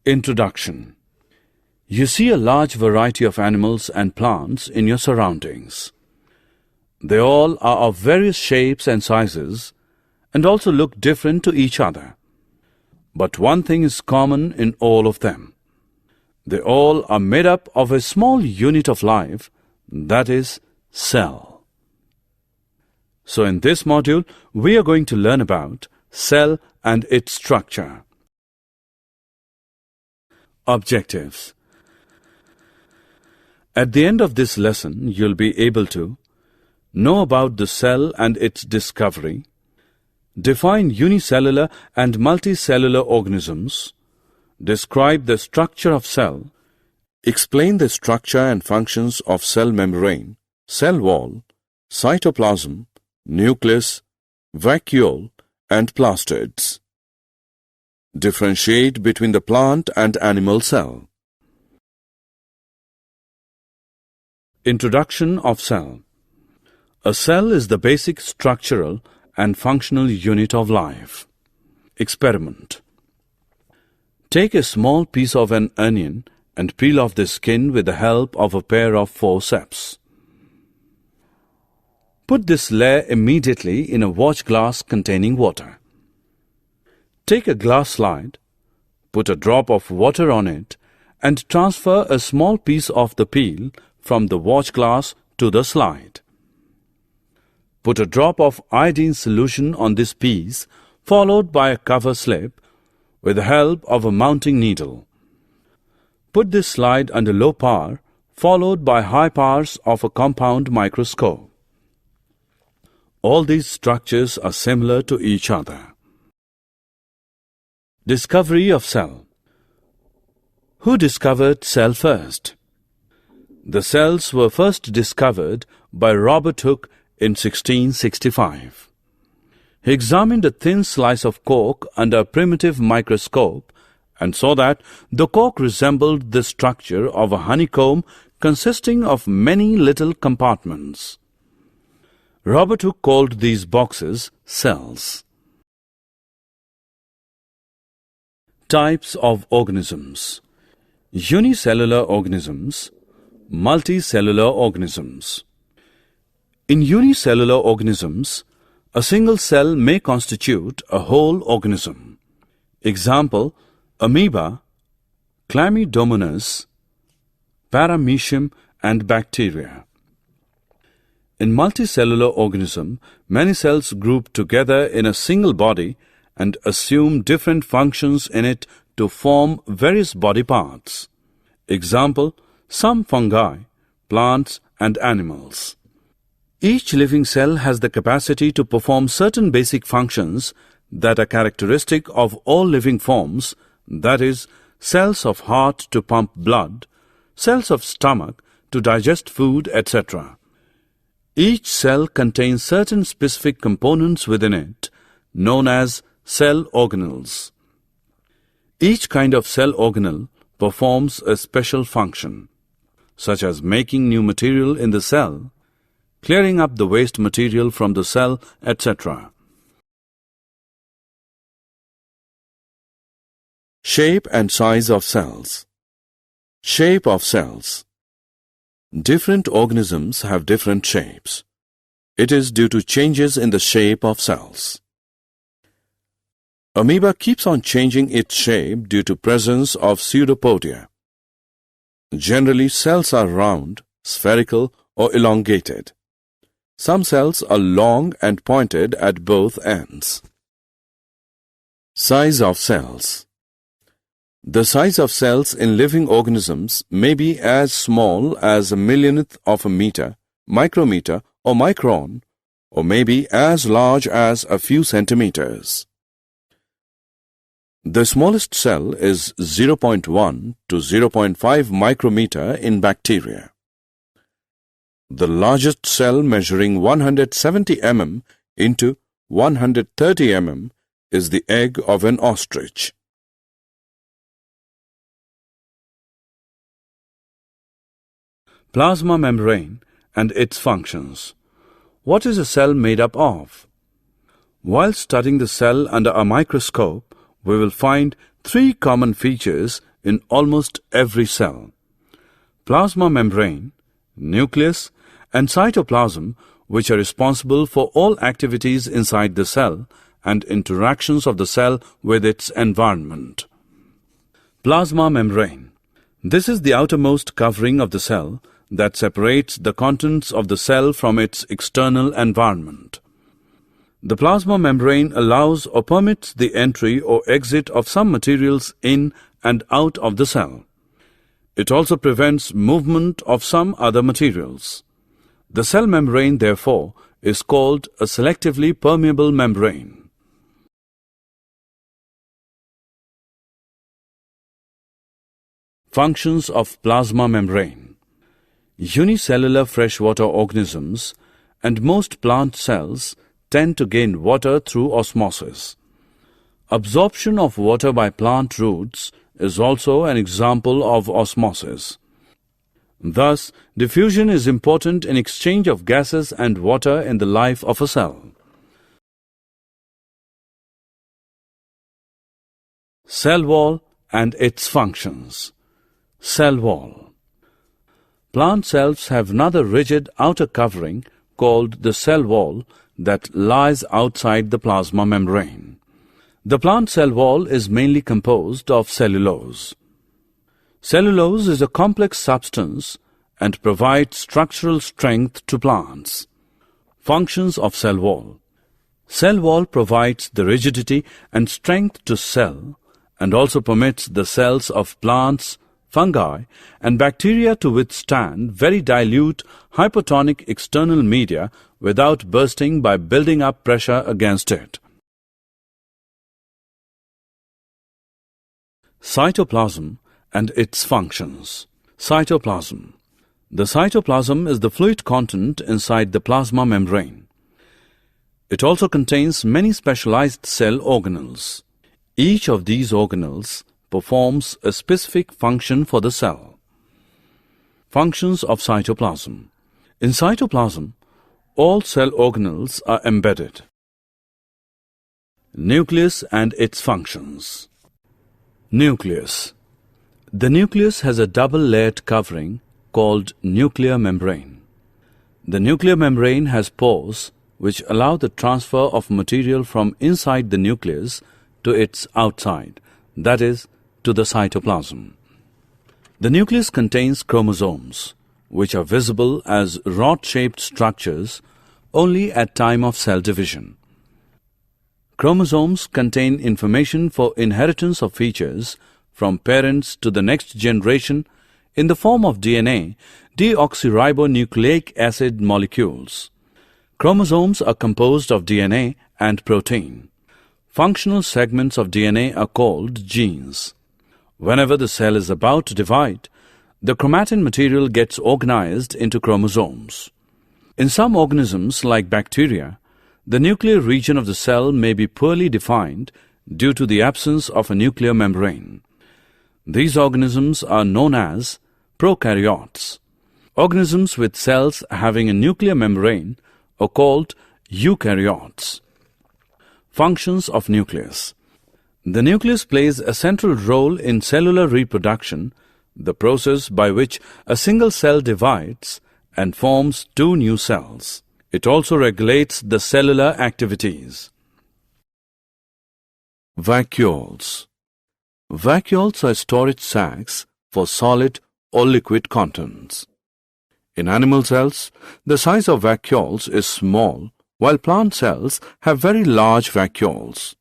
Introduction. You see a large variety of animals and plants in your surroundings. They all are of various shapes and sizes and also look different to each other. But one thing is common in all of them. They all are made up of a small unit of life, that is, cell. So in this module, we are going to learn about cell and its structure. Objectives. At the end of this lesson, you'll be able to know about the cell and its discovery, define unicellular and multicellular organisms, describe the structure of cell, explain the structure and functions of cell membrane, cell wall, cytoplasm, nucleus, vacuole, and plastids. Differentiate between the plant and animal cell. Introduction of cell. A cell is the basic structural and functional unit of life. Experiment. Take a small piece of an onion and peel off the skin with the help of a pair of forceps. Put this layer immediately in a watch glass containing water. Take a glass slide, put a drop of water on it, and transfer a small piece of the peel from the watch glass to the slide. Put a drop of iodine solution on this piece, followed by a cover slip with the help of a mounting needle. Put this slide under low power, followed by high powers of a compound microscope. All these structures are similar to each other. Discovery of cell. Who discovered cell first? The cells were first discovered by Robert Hooke in 1665. He examined a thin slice of cork under a primitive microscope and saw that the cork resembled the structure of a honeycomb consisting of many little compartments. Robert Hooke called these boxes cells. Types of organisms. Unicellular organisms, multicellular organisms. In unicellular organisms, a single cell may constitute a whole organism. Example, amoeba, Chlamydomonas, Paramecium, and bacteria. In multicellular organism, many cells group together in a single body and assume different functions in it to form various body parts. Example, some fungi, plants, and animals. Each living cell has the capacity to perform certain basic functions that are characteristic of all living forms, that is, cells of heart to pump blood, cells of stomach to digest food, etc. Each cell contains certain specific components within it, known as cell organelles. Each kind of cell organelle performs a special function, such as making new material in the cell, clearing up the waste material from the cell, etc. Shape and size of cells. Shape of cells. Different organisms have different shapes. It is due to changes in the shape of cells. Amoeba keeps on changing its shape due to presence of pseudopodia. Generally, cells are round, spherical, or elongated. Some cells are long and pointed at both ends. Size of cells. The size of cells in living organisms may be as small as a millionth of a meter, micrometer, or micron, or may be as large as a few centimeters. The smallest cell is 0.1 to 0.5 micrometer in bacteria. The largest cell, measuring 170 mm into 130 mm, is the egg of an ostrich. Plasma membrane and its functions. What is a cell made up of? While studying the cell under a microscope, we will find three common features in almost every cell. Plasma membrane, nucleus, and cytoplasm, which are responsible for all activities inside the cell and interactions of the cell with its environment. Plasma membrane. This is the outermost covering of the cell that separates the contents of the cell from its external environment. The plasma membrane allows or permits the entry or exit of some materials in and out of the cell. It also prevents movement of some other materials. The cell membrane, therefore, is called a selectively permeable membrane. Functions of plasma membrane. Unicellular freshwater organisms and most plant cells tend to gain water through osmosis. Absorption of water by plant roots is also an example of osmosis. Thus, diffusion is important in exchange of gases and water in the life of a cell. Cell wall and its functions. Cell wall. Plant cells have another rigid outer covering called the cell wall that lies outside the plasma membrane. The plant cell wall is mainly composed of cellulose. Cellulose is a complex substance and provides structural strength to plants. Functions of cell wall. Cell wall provides the rigidity and strength to cell and also permits the cells of plants, fungi, and bacteria to withstand very dilute hypotonic external media without bursting by building up pressure against it. Cytoplasm and its functions. Cytoplasm. The cytoplasm is the fluid content inside the plasma membrane. It also contains many specialized cell organelles. Each of these organelles performs a specific function for the cell. Functions of cytoplasm. In cytoplasm, all cell organelles are embedded. Nucleus and its functions. Nucleus. The nucleus has a double-layered covering called nuclear membrane. The nuclear membrane has pores which allow the transfer of material from inside the nucleus to its outside, that is, to the cytoplasm. The nucleus contains chromosomes, which are visible as rod-shaped structures only at time of cell division. Chromosomes contain information for inheritance of features from parents to the next generation in the form of DNA, deoxyribonucleic acid molecules. Chromosomes are composed of DNA and protein. Functional segments of DNA are called genes. Whenever the cell is about to divide, the chromatin material gets organized into chromosomes. In some organisms, like bacteria, the nuclear region of the cell may be poorly defined due to the absence of a nuclear membrane. These organisms are known as prokaryotes. Organisms with cells having a nuclear membrane are called eukaryotes. Functions of nucleus. The nucleus plays a central role in cellular reproduction, the process by which a single cell divides and forms two new cells. It also regulates the cellular activities. Vacuoles. Vacuoles are storage sacs for solid or liquid contents. In animal cells, the size of vacuoles is small, while plant cells have very large vacuoles.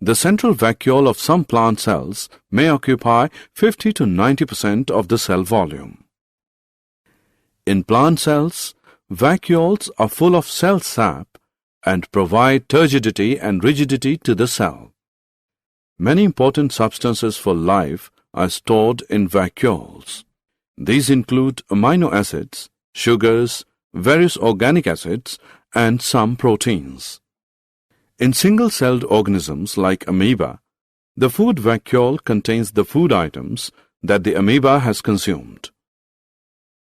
The central vacuole of some plant cells may occupy 50 to 90% of the cell volume. In plant cells, vacuoles are full of cell sap and provide turgidity and rigidity to the cell. Many important substances for life are stored in vacuoles. These include amino acids, sugars, various organic acids, and some proteins. In single-celled organisms like amoeba, the food vacuole contains the food items that the amoeba has consumed.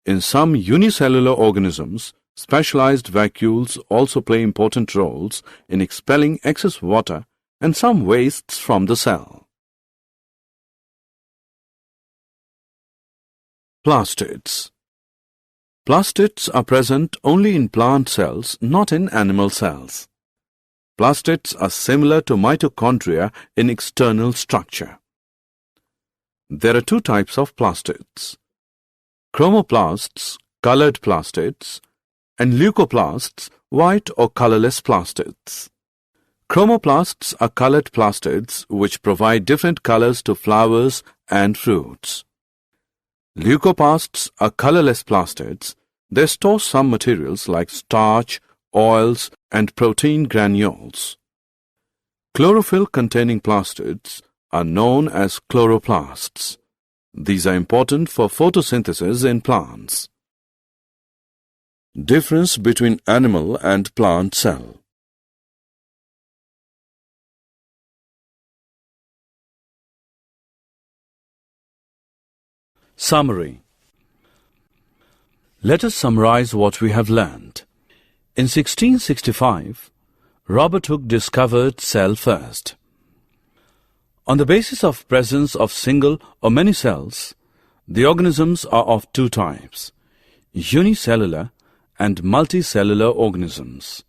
In some unicellular organisms, specialized vacuoles also play important roles in expelling excess water and some wastes from the cell. Plastids. Plastids are present only in plant cells, not in animal cells. Plastids are similar to mitochondria in external structure. There are two types of plastids: chromoplasts, colored plastids, and leucoplasts, white or colorless plastids. Chromoplasts are colored plastids which provide different colors to flowers and fruits. Leucoplasts are colorless plastids. They store some materials like starch, oils, and protein granules. Chlorophyll-containing plastids are known as chloroplasts. These are important for photosynthesis in plants. Difference between animal and plant cell. Summary. Let us summarize what we have learned. In 1665, Robert Hooke discovered cell first. On the basis of presence of single or many cells, the organisms are of two types: unicellular and multicellular organisms.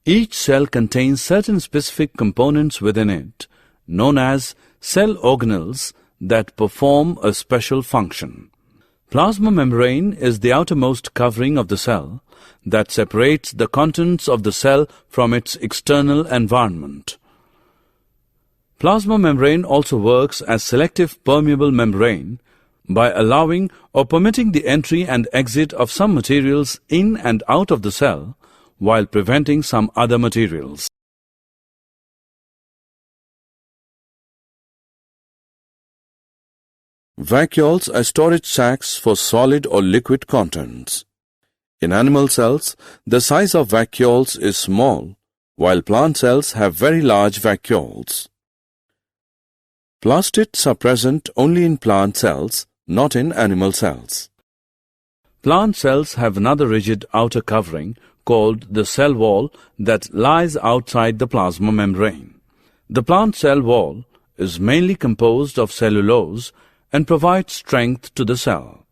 Each cell contains certain specific components within it, known as cell organelles, that perform a special function. Plasma membrane is the outermost covering of the cell that separates the contents of the cell from its external environment. Plasma membrane also works as selective permeable membrane by allowing or permitting the entry and exit of some materials in and out of the cell while preventing some other materials. Vacuoles are storage sacs for solid or liquid contents. In animal cells, the size of vacuoles is small, while plant cells have very large vacuoles. Plastids are present only in plant cells, not in animal cells. Plant cells have another rigid outer covering called the cell wall that lies outside the plasma membrane. The plant cell wall is mainly composed of cellulose and provides strength to the cell.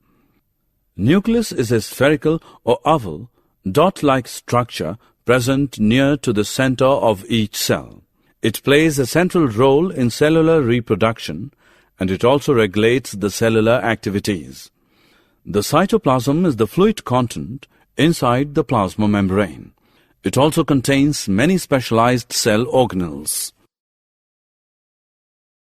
Nucleus is a spherical or oval, dot-like structure present near to the center of each cell. It plays a central role in cellular reproduction, and it also regulates the cellular activities. The cytoplasm is the fluid content inside the plasma membrane. It also contains many specialized cell organelles.